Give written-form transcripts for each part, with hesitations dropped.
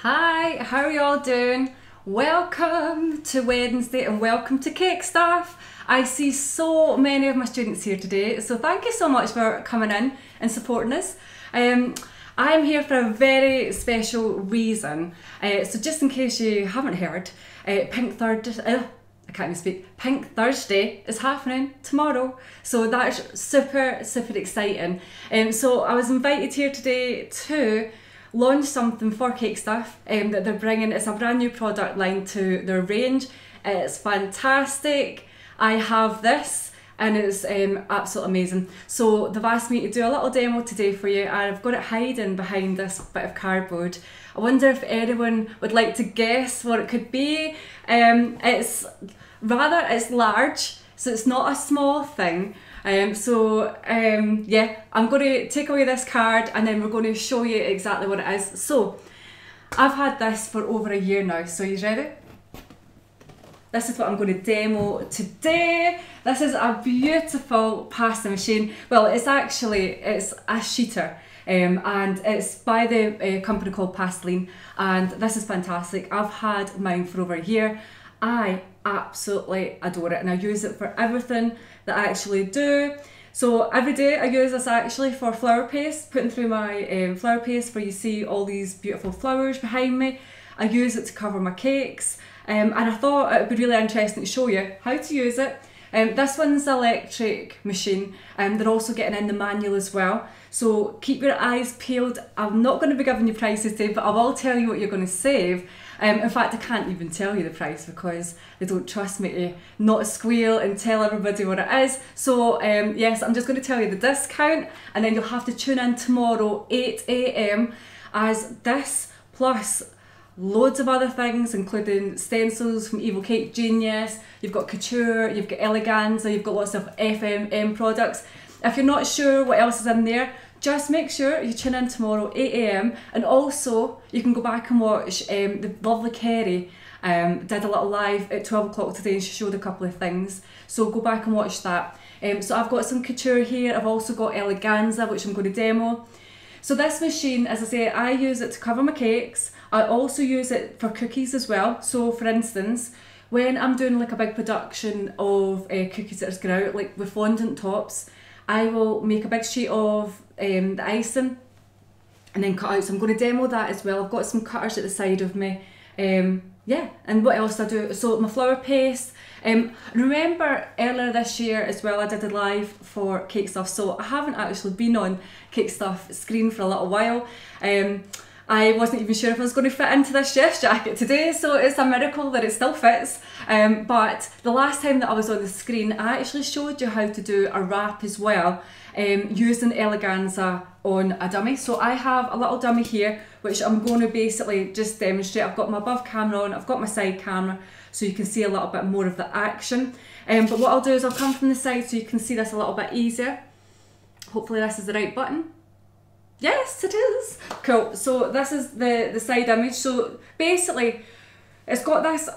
Hi, how are y'all doing? Welcome to Wednesday and welcome to Cake Stuff. I see so many of my students here today, so thank you so much for coming in and supporting us. I'm here for a very special reason. So just in case you haven't heard, Pink Thursday is happening tomorrow, so that's super exciting. So I was invited here today to launch something for Cake Stuff that they're bringing. It's a brand new product line to their range. It's fantastic. I have this and it's absolutely amazing. So they've asked me to do a little demo today for you, and I've got it hiding behind this bit of cardboard. I wonder if anyone would like to guess what it could be. It's large, so it's not a small thing. Yeah, I'm going to take away this card and then we're going to show you exactly what it is. So I've had this for over a year now, so you ready? This is what I'm going to demo today. This is a beautiful pasta machine. Well, it's a sheeter, and it's by the company called Pasteline, and this is fantastic. I've had mine for over a year. I absolutely adore it, and I use it for everything that I actually do. So every day I use this actually for flower paste, putting through my flower paste where you see all these beautiful flowers behind me. I use it to cover my cakes, and I thought it would be really interesting to show you how to use it. This one's an electric machine, and they're also getting in the manual as well. So keep your eyes peeled. I'm not going to be giving you prices today, but I will tell you what you're going to save. In fact, I can't even tell you the price because they don't trust me to not squeal and tell everybody what it is. So yes, I'm just going to tell you the discount, and then you'll have to tune in tomorrow 8 AM as this plus loads of other things, including stencils from Evil Cake Genius, you've got Couture, you've got Eleganza, you've got lots of FMM products. If you're not sure what else is in there, just make sure you tune in tomorrow 8 AM, and also you can go back and watch the lovely Kerry did a little live at 12 o'clock today and she showed a couple of things, so go back and watch that. So I've got some Couture here, I've also got Eleganza which I'm going to demo. So this machine, as I say, I use it to cover my cakes. I also use it for cookies as well. So for instance, when I'm doing like a big production of cookies that are going out, like with fondant tops, I will make a big sheet of the icing and then cut out. So I'm going to demo that as well. I've got some cutters at the side of me. Yeah, and what else do I do? So my flour paste. Remember earlier this year as well, I did a live for Cake Stuff, so I haven't actually been on Cake Stuff screen for a little while. I wasn't even sure if I was going to fit into this chef's jacket today, so it's a miracle that it still fits. But the last time that I was on the screen, I actually showed you how to do a wrap as well, using Eleganza on a dummy. So I have a little dummy here, which I'm going to basically just demonstrate. I've got my above camera on, I've got my side camera, so you can see a little bit more of the action. But what I'll do is I'll come from the side so you can see this a little bit easier. Hopefully this is the right button. Yes, it is. Cool. So this is the side image. So basically, it's got this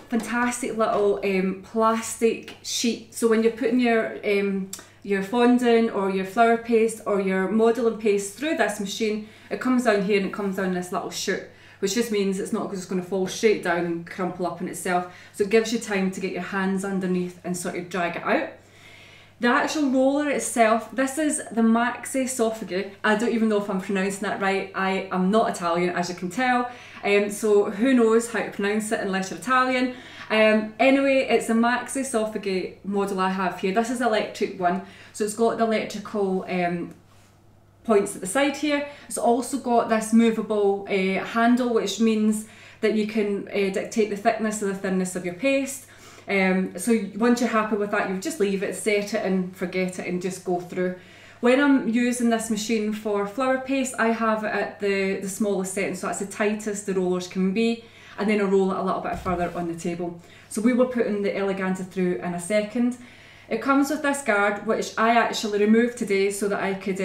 fantastic little plastic sheet. So when you're putting your fondant or your flour paste or your modelling paste through this machine, it comes down here and it comes down this little chute, which just means it's not just going to fall straight down and crumple up in itself. So it gives you time to get your hands underneath and sort of drag it out. The actual roller itself, this is the Maxi Soffigi. I don't even know if I'm pronouncing that right. I am not Italian, as you can tell. So who knows how to pronounce it unless you're Italian. Anyway, it's the Maxi Soffigi model I have here. This is the electric one. So it's got the electrical points at the side here. It's also got this movable handle, which means that you can dictate the thickness or the thinness of your paste. So once you're happy with that, you just leave it, set it and forget it and just go through. When I'm using this machine for flour paste, I have it at the smallest setting, so that's the tightest the rollers can be, and then I roll it a little bit further on the table. So we were putting the Eleganza through in a second. It comes with this guard, which I actually removed today so that I could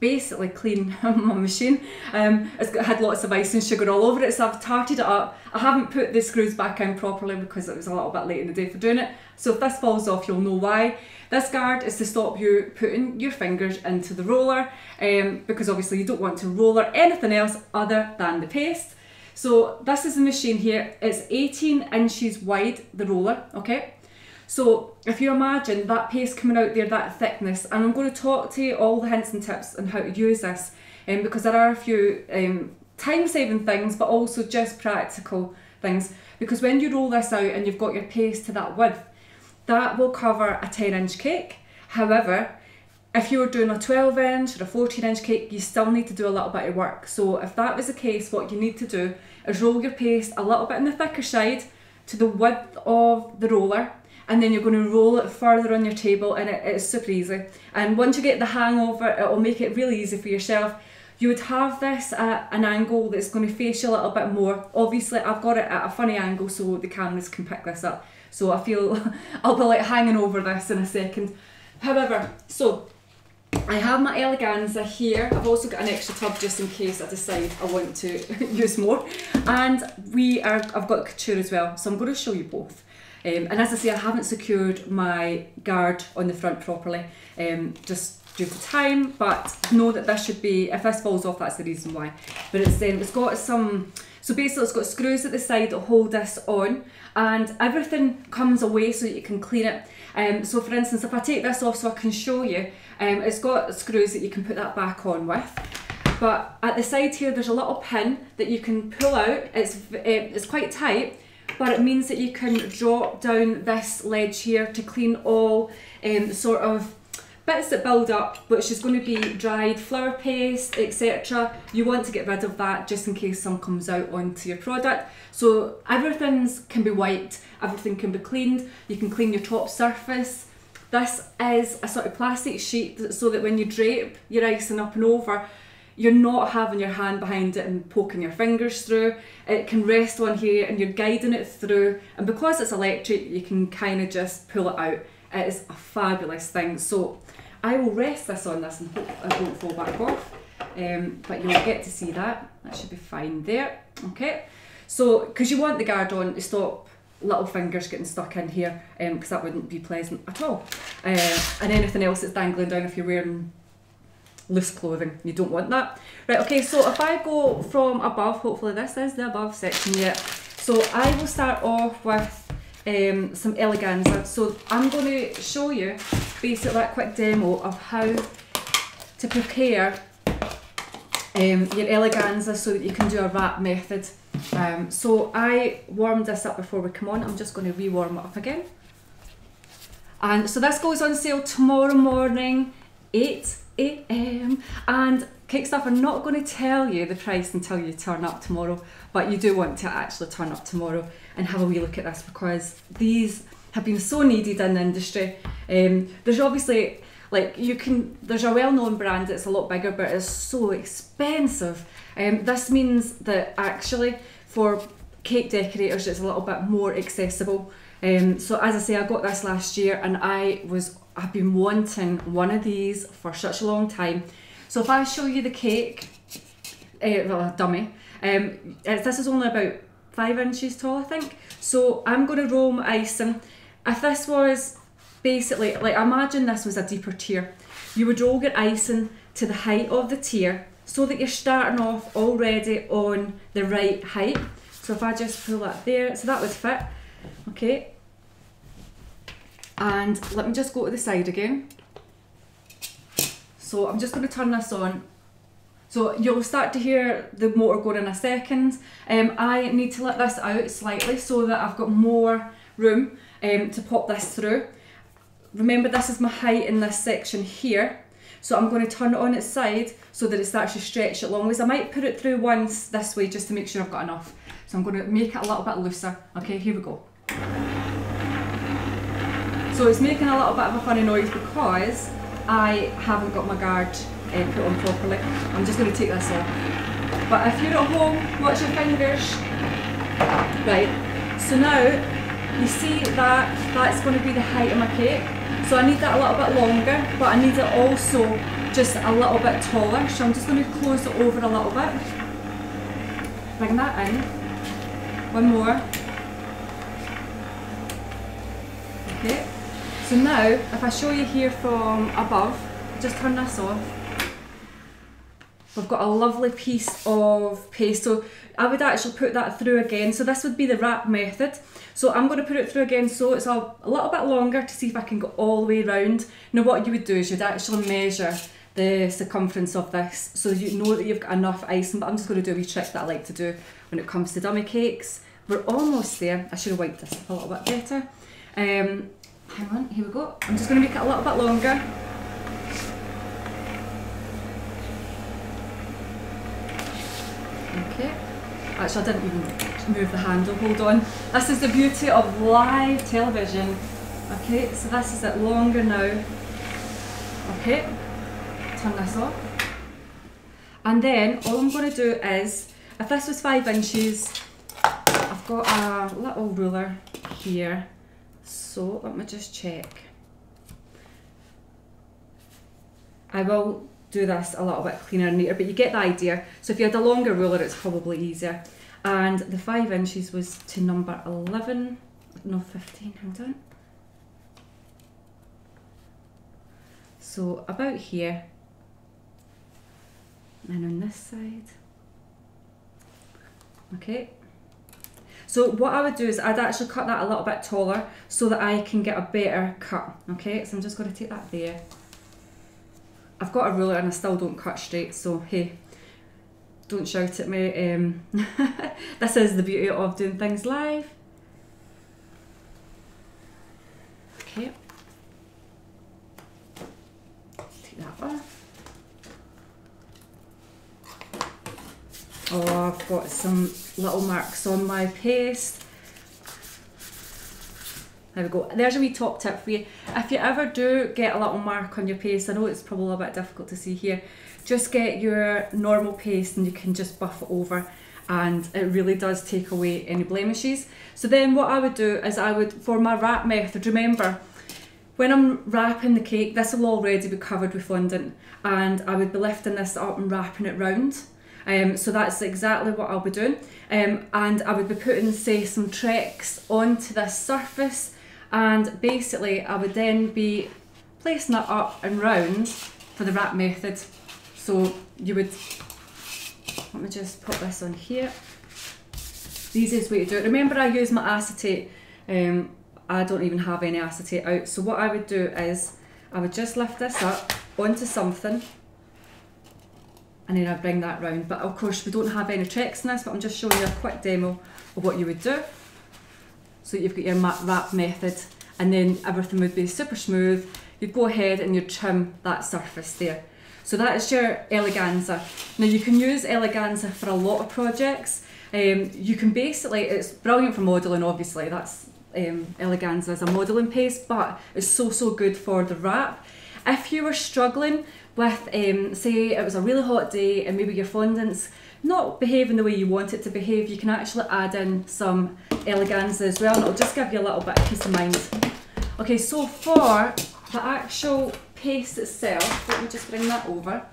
basically clean my machine. It's had lots of ice and sugar all over it, so I've tarted it up. I haven't put the screws back in properly because it was a little bit late in the day for doing it. So if this falls off, you'll know why. This guard is to stop you putting your fingers into the roller, because obviously you don't want to roller anything else other than the paste. So this is the machine here. It's 18 inches wide, the roller, okay? So if you imagine that paste coming out there, that thickness, and I'm going to talk to you all the hints and tips on how to use this, because there are a few time-saving things, but also just practical things. Because when you roll this out and you've got your paste to that width, that will cover a 10-inch cake. However, if you're doing a 12-inch or a 14-inch cake, you still need to do a little bit of work. So if that was the case, what you need to do is roll your paste a little bit on the thicker side to the width of the roller, and then you're going to roll it further on your table, and it's super easy. And once you get the hang of it, it'll make it really easy for yourself. You would have this at an angle that's going to face you a little bit more. Obviously, I've got it at a funny angle so the cameras can pick this up. So I feel I'll be like hanging over this in a second. However, so I have my eleganza here. I've also got an extra tub just in case I decide I want to use more. And I've got couture as well, so I'm going to show you both. And as I say, I haven't secured my guard on the front properly, just due to time, but know that this should be, if this falls off, that's the reason why. But it's got some, so basically it's got screws at the side that hold this on, and everything comes away so that you can clean it. So for instance, if I take this off so I can show you, it's got screws that you can put that back on with. But at the side here, there's a little pin that you can pull out. It's quite tight, but it means that you can drop down this ledge here to clean all sort of bits that build up, which is going to be dried flour paste, etc. You want to get rid of that just in case some comes out onto your product. So everything can be wiped, everything can be cleaned. You can clean your top surface. This is a sort of plastic sheet so that when you drape your icing up and over, you're not having your hand behind it and poking your fingers through. It can rest on here and you're guiding it through, and because it's electric, you can kind of just pull it out. It is a fabulous thing. So I will rest this on this and hope it won't fall back off, but you'll get to see that. That should be fine there. Okay, so because you want the guard on to stop little fingers getting stuck in here, because that wouldn't be pleasant at all. And anything else that's dangling down if you're wearing loose clothing, you don't want that. Right, okay, so if I go from above, hopefully this is the above section yet. So I will start off with some eleganza. So I'm going to show you basically that quick demo of how to prepare your eleganza so that you can do a wrap method. So I warmed this up before we come on. I'm just going to re-warm it up again. And so this goes on sale tomorrow morning, 8 AM. And Cake Stuff are not going to tell you the price until you turn up tomorrow, but you do want to actually turn up tomorrow and have a wee look at this, because these have been so needed in the industry. There's obviously, like, there's a well-known brand that's a lot bigger, but it's so expensive. This means that actually for cake decorators it's a little bit more accessible. So as I say, I got this last year and I've been wanting one of these for such a long time. So if I show you the cake, well, a dummy, this is only about 5 inches tall, I think. So I'm going to roll my icing. If this was basically, like, imagine this was a deeper tier. You would roll your icing to the height of the tier so that you're starting off already on the right height. So if I just pull that there, so that would fit. Okay. And let me just go to the side again. So I'm just going to turn this on. So you'll start to hear the motor going in a second. I need to let this out slightly so that I've got more room to pop this through. Remember, this is my height in this section here. So I'm going to turn it on its side so that it starts to stretch it long ways. I might put it through once this way just to make sure I've got enough. So I'm going to make it a little bit looser. Okay, here we go. So it's making a little bit of a funny noise because I haven't got my guard put on properly. I'm just going to take this off. But if you're at home, watch your fingers. Right, so now you see that that's going to be the height of my cake. So I need that a little bit longer, but I need it also just a little bit taller. So I'm just going to close it over a little bit. Bring that in. One more. Okay. So now, if I show you here from above, just turn this off. we've got a lovely piece of paste. So I would actually put that through again. So this would be the wrap method. So I'm going to put it through again so it's a little bit longer to see if I can go all the way around. Now what you would do is you'd actually measure the circumference of this so you know that you've got enough icing, but I'm just going to do a wee trick that I like to do when it comes to dummy cakes. We're almost there. I should have wiped this up a little bit better. Hang on, here we go. I'm just going to make it a little bit longer. Okay. Actually, I didn't even move the handle, hold on. This is the beauty of live television. Okay, so this is it longer now. Okay, turn this off. And then all I'm going to do is, if this was 5 inches, I've got a little ruler here. So let me just check. I will do this a little bit cleaner and neater, but you get the idea. So if you had a longer ruler, it's probably easier. And the 5 inches was to number 11, no 15, hang on. So about here, and on this side. Okay. So what I would do is I'd actually cut that a little bit taller so that I can get a better cut. Okay, so I'm just going to take that there. I've got a ruler and I still don't cut straight, so hey, don't shout at me. This is the beauty of doing things live. Okay. Take that off. Oh, I've got some little marks on my paste. There we go. There's a wee top tip for you. If you ever do get a little mark on your paste, I know it's probably a bit difficult to see here, just get your normal paste and you can just buff it over and it really does take away any blemishes. So then what I would do is I would, for my wrap method, remember, when I'm wrapping the cake, this will already be covered with fondant and I would be lifting this up and wrapping it round. So that's exactly what I'll be doing. And I would be putting, say, some Trex onto this surface, and basically I would then be placing it up and round for the wrap method. So you would, let me just put this on here. The easiest way to do it. Remember, I use my acetate. I don't even have any acetate out. So what I would do is I would just lift this up onto something, and then I'd bring that round. But of course we don't have any Trex in this, but I'm just showing you a quick demo of what you would do. So you've got your wrap method and then everything would be super smooth. You'd go ahead and you'd trim that surface there. So that is your eleganza. Now you can use eleganza for a lot of projects. You can basically, it's brilliant for modelling obviously, that's eleganza as a modelling paste, but it's so good for the wrap. If you were struggling with, say it was a really hot day and maybe your fondant's not behaving the way you want it to behave, you can actually add in some eleganza as well and it'll just give you a little bit of peace of mind. Okay, so for the actual paste itself, let me just bring that over.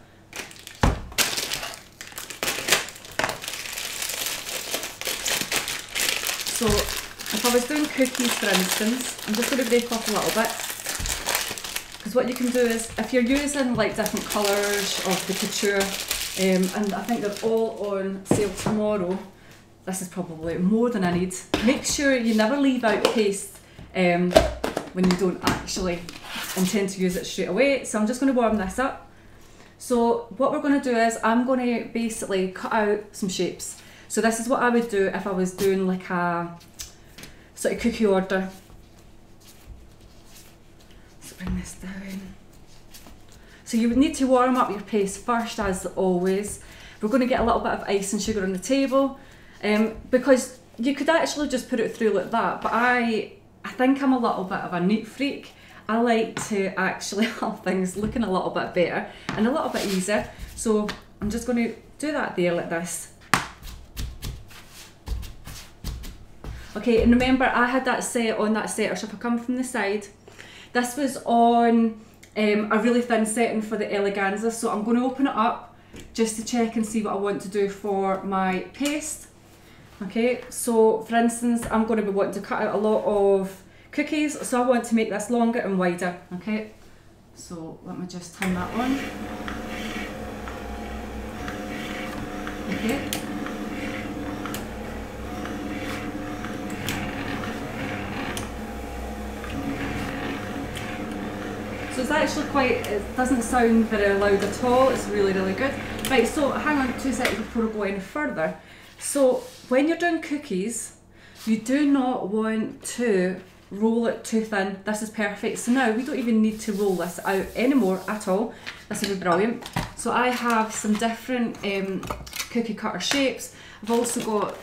So if I was doing cookies for instance, I'm just going to break off a little bit. Because what you can do is, if you're using like different colours of the couture, and I think they're all on sale tomorrow, this is probably more than I need. Make sure you never leave out paste when you don't actually intend to use it straight away. So I'm just going to warm this up. So what we're going to do is, I'm going to basically cut out some shapes. So this is what I would do if I was doing like a sort of cookie order. Bring this down. So you would need to warm up your paste first, as always. We're going to get a little bit of ice and sugar on the table, because you could actually just put it through like that, but I think I'm a little bit of a neat freak. I like to actually have things looking a little bit better and a little bit easier. So I'm just going to do that there like this. Okay, and remember I had that set on that setter, so if I come from the side, this was on a really thin setting for the eleganza, so I'm going to open it up just to check and see what I want to do for my paste. Okay, so for instance, I'm going to be wanting to cut out a lot of cookies, so I want to make this longer and wider. Okay, so let me just turn that on. Okay. So it's actually quite, it doesn't sound very loud at all, it's really, really good. Right, so hang on 2 seconds before I go any further. So when you're doing cookies, you do not want to roll it too thin. This is perfect. So now we don't even need to roll this out anymore at all. This will be brilliant. So I have some different cookie cutter shapes. I've also got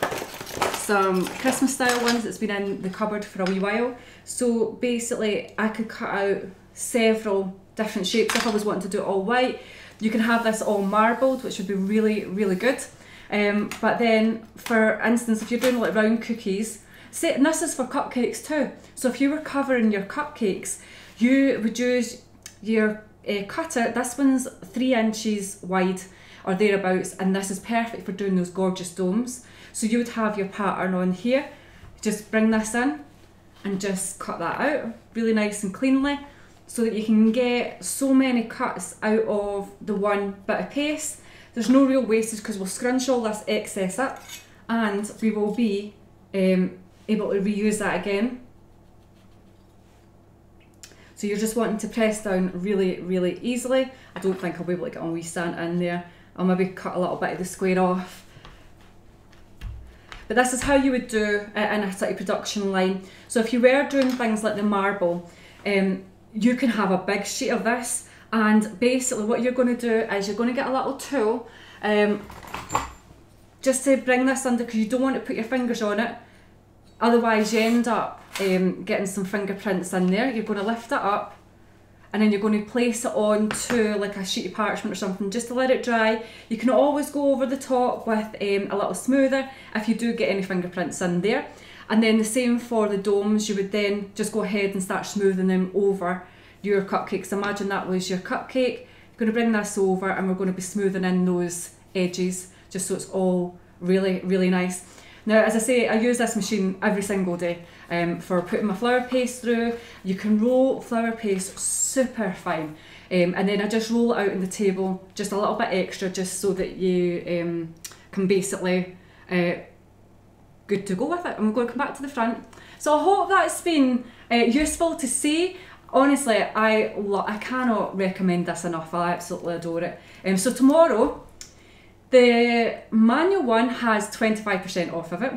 some Christmas style ones that's been in the cupboard for a wee while. So basically I could cut out several different shapes if I was wanting to do it all white. You can have this all marbled, which would be really, really good. But then, for instance, if you're doing like round cookies, say, and this is for cupcakes too. So if you were covering your cupcakes, you would use your cutter. This one's 3 inches wide or thereabouts, and this is perfect for doing those gorgeous domes. So you would have your pattern on here. Just bring this in and just cut that out really nice and cleanly, so that you can get so many cuts out of the one bit of paste. There's no real wastage because we'll scrunch all this excess up and we will be able to reuse that again. So you're just wanting to press down really, really easily. I don't think I'll be able to get on wee Santa in there. I'll maybe cut a little bit of the square off. But this is how you would do it in a sort of production line. So if you were doing things like the marble, you can have a big sheet of this, and basically what you're going to do is you're going to get a little tool just to bring this under, because you don't want to put your fingers on it, otherwise you end up getting some fingerprints in there. You're going to lift it up and then you're going to place it onto like a sheet of parchment or something just to let it dry. You can always go over the top with a little smoother if you do get any fingerprints in there. And then the same for the domes, you would then just go ahead and start smoothing them over your cupcakes. Imagine that was your cupcake. You're going to bring this over and we're going to be smoothing in those edges just so it's all really, really nice. Now, as I say, I use this machine every single day for putting my flour paste through. You can roll flour paste super fine. And then I just roll it out on the table just a little bit extra, just so that you can basically good to go with it. I'm going to come back to the front. So I hope that's been useful to see. Honestly, I cannot recommend this enough. I absolutely adore it. So tomorrow, the manual one has 25% off of it.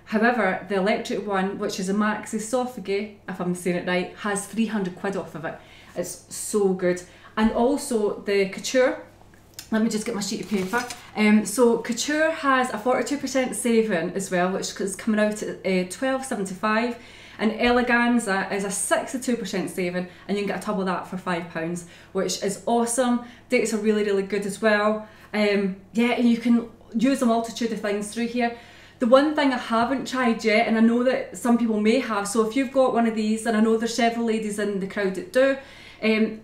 However, the electric one, which is a Max Esophagus, if I'm saying it right, has 300 quid off of it. It's so good. And also the Couture, let me just get my sheet of paper. So Couture has a 42% saving as well, which is coming out at £12.75. And Eleganza is a 62% saving, and you can get a tub of that for £5, which is awesome. Dates are really, really good as well. Yeah, and you can use a multitude of things through here. The one thing I haven't tried yet, and I know that some people may have, so if you've got one of these, and I know there's several ladies in the crowd that do,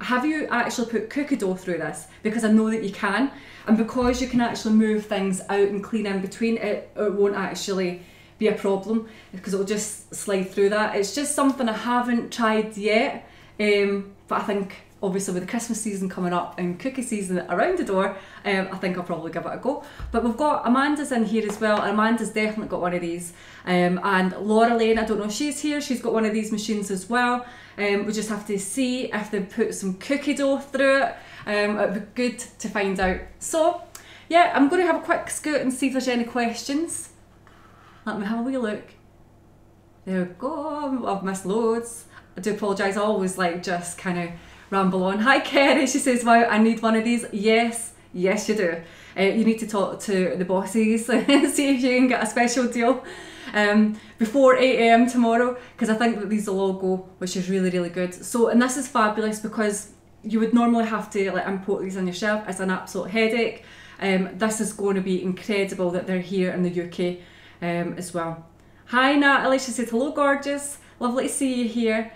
have you actually put cookie dough through this? Because I know that you can, and because you can actually move things out and clean in between, it won't actually be a problem, because it'll just slide through that. It's just something I haven't tried yet, but I think obviously with the Christmas season coming up and cookie season around the door, I think I'll probably give it a go. But we've got Amanda's in here as well, and Amanda's definitely got one of these. And Laura Lane, I don't know if she's here, she's got one of these machines as well. We just have to see if they put some cookie dough through it. It'd be good to find out. So yeah, I'm going to have a quick scoot and see if there's any questions. Let me have a wee look. There we go, I've missed loads. I do apologise, I always like just kind of ramble on. Hi Kerry, she says, wow, I need one of these. Yes, yes you do. You need to talk to the bosses and see if you can get a special deal before 8 AM tomorrow, because I think that these will all go, which is really, really good. So, and this is fabulous because you would normally have to like import these on your shelf. It's an absolute headache. This is going to be incredible that they're here in the UK as well. Hi Natalie, she says, hello gorgeous, lovely to see you here.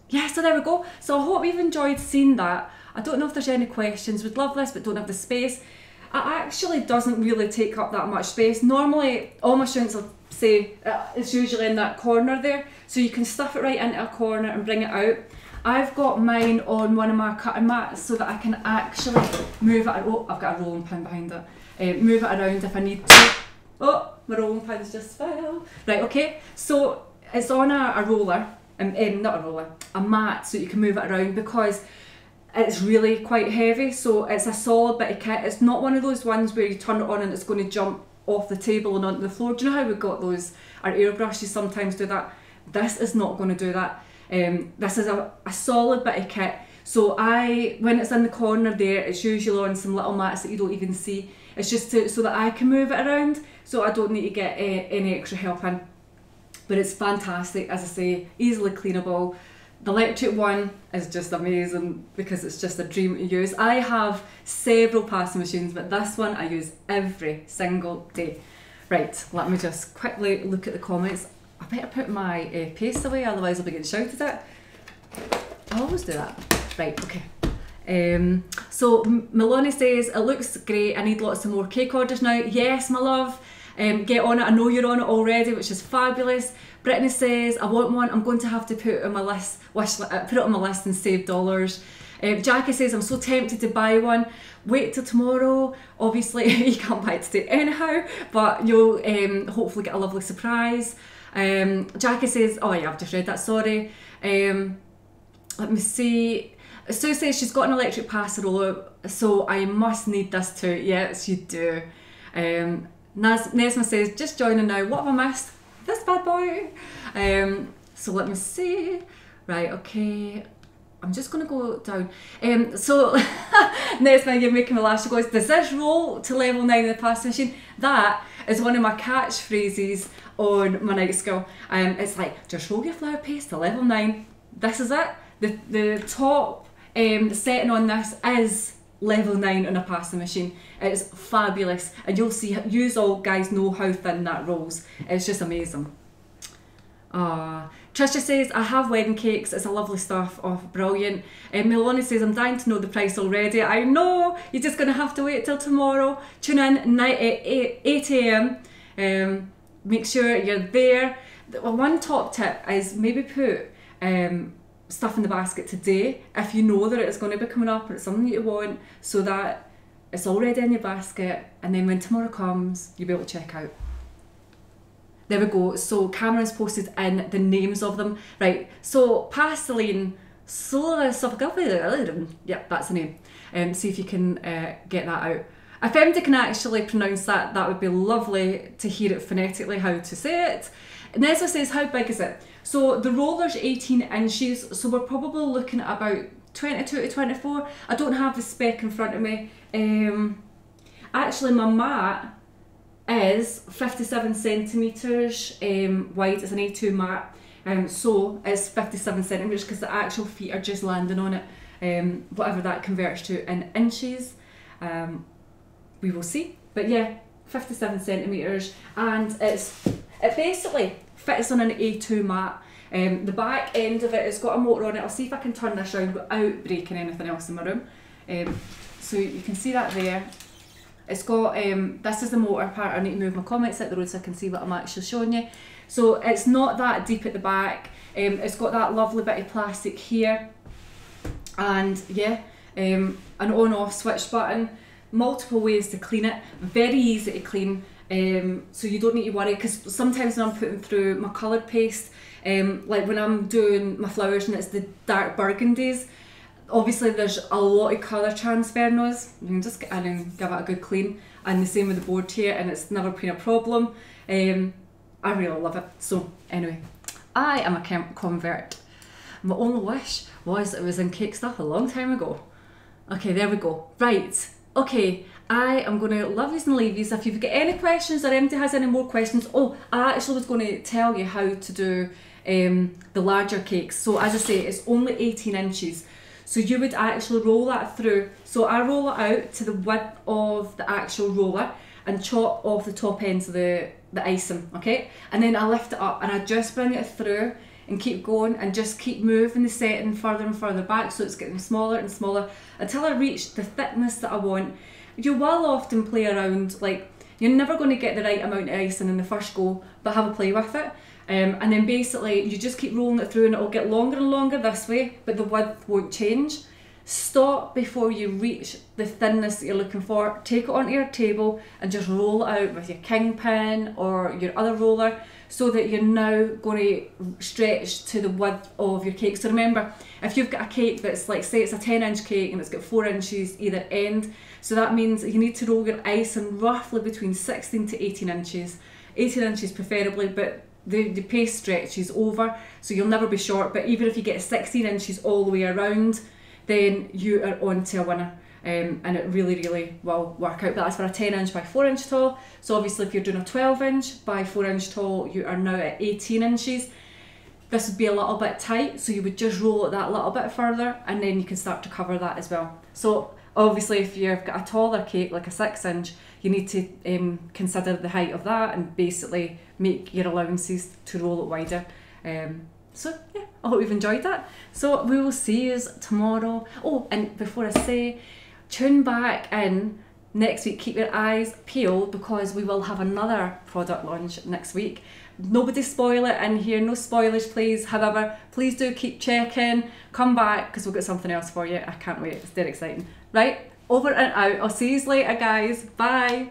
Yeah, so there we go. So I hope you've enjoyed seeing that. I don't know if there's any questions. Would love this, but don't have the space. It actually doesn't really take up that much space. Normally, all my students will say it's usually in that corner there, so you can stuff it right into a corner and bring it out. I've got mine on one of my cutting mats so that I can actually move it. Oh, I've got a rolling pin behind it. move it around if I need to. Oh, my rolling pins just fell. Right, okay, so it's on a roller, not a roller, a mat, so you can move it around because it's really quite heavy, so it's a solid bit of kit. It's not one of those ones where you turn it on and it's going to jump off the table and onto the floor. Do you know how we've got those, our airbrushes sometimes do that? This is not going to do that. This is a solid bit of kit. So when it's in the corner there, it's usually on some little mats that you don't even see. It's just so that I can move it around, so I don't need to get any extra help in. But it's fantastic, as I say, easily cleanable. The electric one is just amazing because it's just a dream to use. I have several passing machines, but this one I use every single day. Right, let me just quickly look at the comments. I better put my paste away, otherwise I'll be getting shouted at. I always do that. Right, okay. So Melanie says, it looks great, I need lots of more cake orders now. Yes, my love. Get on it. I know you're on it already, which is fabulous. Brittany says, I want one. I'm going to have to put it on my list, put it on my list and save dollars. Jackie says, I'm so tempted to buy one. Wait till tomorrow. Obviously, you can't buy it today anyhow, but you'll hopefully get a lovely surprise. Jackie says, oh yeah, I've just read that, sorry. Let me see. Sue says she's got an electric passer roller, so I must need this too. Yes, you do. Nesma says, just joining now. What have I missed? This bad boy. So let me see. Right, okay. I'm just going to go down. So Nesma, you're making me laugh. She goes, does this roll to level 9 in the passing machine? That is one of my catchphrases on my night school. It's like, just roll your flour paste to level 9. This is it. The top setting on this is level 9 on a passing machine. It's fabulous, and you'll see, you all guys know how thin that rolls. It's just amazing. Trisha says, I have wedding cakes, it's a lovely stuff. Oh, brilliant. Melanie says, I'm dying to know the price already. I know, you're just going to have to wait till tomorrow. Tune in 8 AM. Make sure you're there. One top tip is maybe put stuff in the basket today if you know that it's going to be coming up or it's something you want, so that it's already in your basket, and then when tomorrow comes you'll be able to check out. There we go. So Cameron's posted in the names of them. Right, so Pasteline Sophocalpha, yep, that's the name. See if you can get that out. If anybody can actually pronounce that, that would be lovely to hear it phonetically, how to say it. Nessa says, how big is it? So the roller's 18 inches, so we're probably looking at about 22 to 24. I don't have the spec in front of me. Actually, my mat is 57 centimetres wide. It's an A2 mat, so it's 57 centimetres because the actual feet are just landing on it. Whatever that converts to in inches, we will see. But yeah, 57 centimetres, and it basically fits on an A2 mat. The back end of it has got a motor on it. I'll see if I can turn this around without breaking anything else in my room. So you can see that there. It's got, this is the motor part. I need to move my comments out the road so I can see what I'm actually showing you. So it's not that deep at the back. It's got that lovely bit of plastic here. And yeah, an on-off switch button. Multiple ways to clean it. Very easy to clean. So you don't need to worry, because sometimes when I'm putting through my coloured paste, like when I'm doing my flowers and it's the dark burgundies, obviously there's a lot of colour transfer in those. You can just get in and give it a good clean, and the same with the board here, and it's never been a problem. I really love it. So anyway, I am a convert. My only wish was it was in cake stuff a long time ago. Okay, there we go. Right, okay, I am going to love these and leave these. If you've got any questions or anybody has any more questions, oh, I actually was going to tell you how to do the larger cakes. So as I say, it's only 18 inches. So you would actually roll that through. So I roll it out to the width of the actual roller and chop off the top ends of the icing, okay? And then I lift it up and I just bring it through and keep going and just keep moving the setting further and further back, so it's getting smaller and smaller until I reach the thickness that I want. You will often play around, like you're never going to get the right amount of icing in the first go, but have a play with it. And then basically you just keep rolling it through and it'll get longer and longer this way, but the width won't change. stop before you reach the thinness that you're looking for. Take it onto your table and just roll it out with your kingpin or your other roller, so that you're now going to stretch to the width of your cake. So remember, if you've got a cake that's like, say it's a 10-inch cake and it's got 4 inches either end, so that means you need to roll your icing roughly between 16 to 18 inches. 18 inches preferably, but the paste stretches over, so you'll never be short. But even if you get 16 inches all the way around, then you are on to a winner. And it really will work out. But that's for a 10-inch by 4-inch tall. So obviously if you're doing a 12-inch by 4-inch tall, you are now at 18 inches. This would be a little bit tight, so you would just roll it that little bit further, and then you can start to cover that as well. So obviously if you've got a taller cake, like a 6-inch, you need to consider the height of that and basically make your allowances to roll it wider. So yeah, I hope you've enjoyed that. So we will see you tomorrow. Oh, and before I say, tune back in next week. Keep your eyes peeled, because we will have another product launch next week. Nobody spoil it in here, no spoilers please. However, please do keep checking, come back, because we've got something else for you. I can't wait, it's dead exciting. Right, over and out. I'll see you later guys, bye.